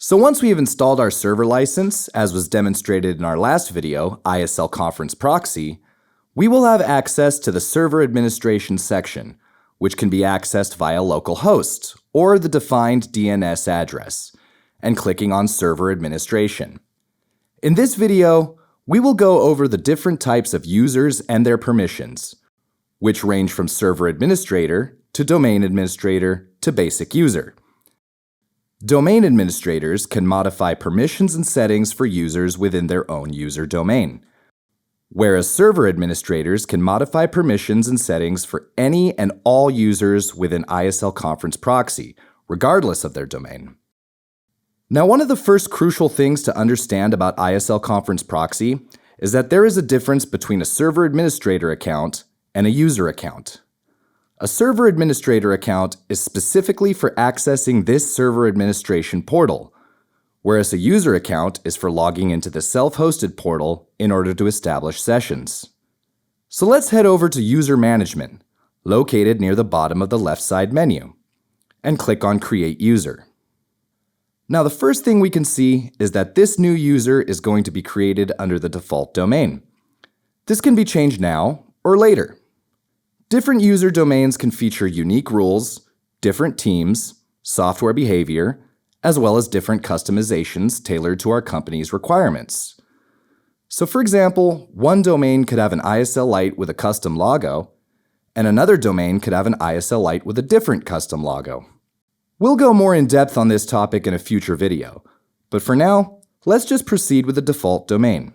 So once we have installed our server license, as was demonstrated in our last video, ISL Conference Proxy, we will have access to the Server Administration section, which can be accessed via localhost or the defined DNS address, and clicking on Server Administration. In this video, we will go over the different types of users and their permissions, which range from Server Administrator to Domain Administrator to Basic User. Domain administrators can modify permissions and settings for users within their own user domain, whereas server administrators can modify permissions and settings for any and all users within ISL Conference Proxy, regardless of their domain. Now, one of the first crucial things to understand about ISL Conference Proxy is that there is a difference between a server administrator account and a user account. A server administrator account is specifically for accessing this server administration portal, whereas a user account is for logging into the self-hosted portal in order to establish sessions. So let's head over to User Management, located near the bottom of the left side menu, and click on Create User. Now, the first thing we can see is that this new user is going to be created under the default domain. This can be changed now or later. Different user domains can feature unique rules, different teams, software behavior, as well as different customizations tailored to our company's requirements. So for example, one domain could have an ISL Lite with a custom logo, and another domain could have an ISL Lite with a different custom logo. We'll go more in depth on this topic in a future video, but for now, let's just proceed with the default domain.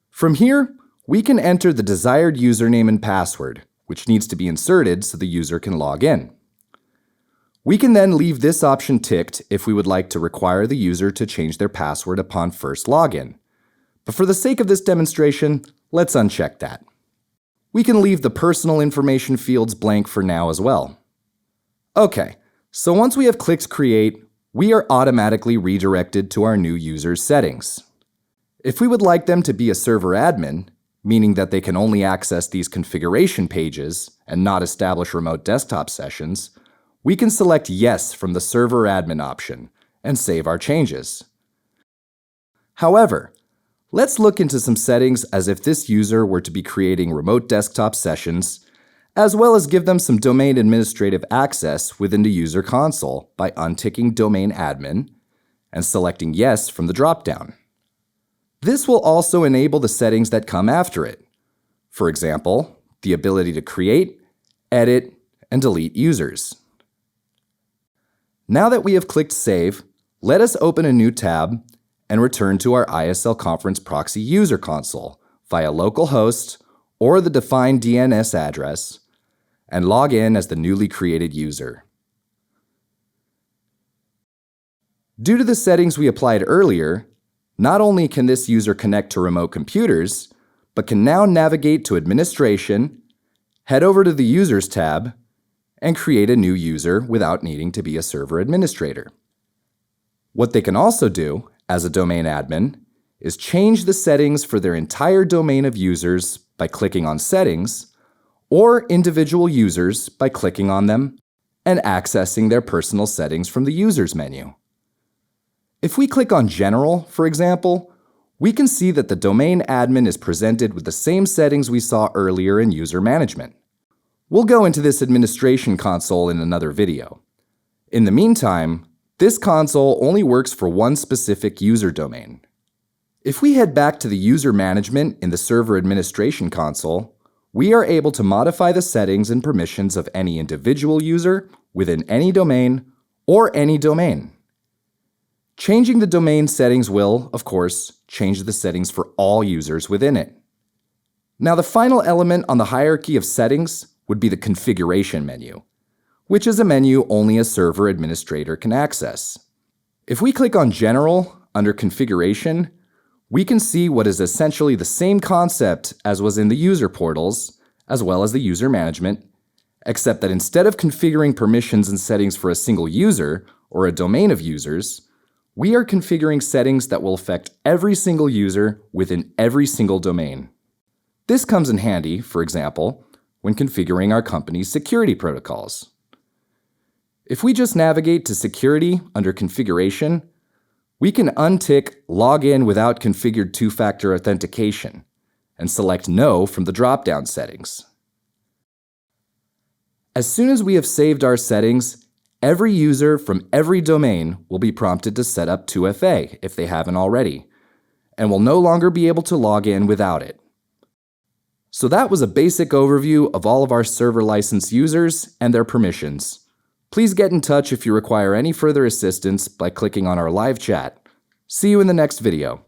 From here, we can enter the desired username and password, which needs to be inserted so the user can log in. We can then leave this option ticked if we would like to require the user to change their password upon first login. But for the sake of this demonstration, let's uncheck that. We can leave the personal information fields blank for now as well. Okay, so once we have clicked Create, we are automatically redirected to our new user's settings. If we would like them to be a server admin, meaning that they can only access these configuration pages and not establish remote desktop sessions, we can select Yes from the Server Admin option and save our changes. However, let's look into some settings as if this user were to be creating remote desktop sessions, as well as give them some domain administrative access within the user console by unticking Domain Admin and selecting Yes from the dropdown. This will also enable the settings that come after it. For example, the ability to create, edit, and delete users. Now that we have clicked Save, let us open a new tab and return to our ISL Conference Proxy user console via localhost or the defined DNS address and log in as the newly created user. Due to the settings we applied earlier, not only can this user connect to remote computers, but can now navigate to Administration, head over to the Users tab, and create a new user without needing to be a server administrator. What they can also do, as a domain admin, is change the settings for their entire domain of users by clicking on Settings, or individual users by clicking on them and accessing their personal settings from the Users menu. If we click on General, for example, we can see that the domain admin is presented with the same settings we saw earlier in User Management. We'll go into this administration console in another video. In the meantime, this console only works for one specific user domain. If we head back to the User Management in the Server Administration console, we are able to modify the settings and permissions of any individual user within any domain or any domain. Changing the domain settings will, of course, change the settings for all users within it. Now, the final element on the hierarchy of settings would be the configuration menu, which is a menu only a server administrator can access. If we click on General under Configuration, we can see what is essentially the same concept as was in the user portals, as well as the User Management, except that instead of configuring permissions and settings for a single user or a domain of users, we are configuring settings that will affect every single user within every single domain. This comes in handy, for example, when configuring our company's security protocols. If we just navigate to Security under Configuration, We can untick Log in without configured two-factor authentication and select No from the drop-down settings. As soon as we have saved our settings, every user from every domain will be prompted to set up 2FA if they haven't already, and will no longer be able to log in without it. So that was a basic overview of all of our server license users and their permissions. Please get in touch if you require any further assistance by clicking on our live chat. See you in the next video.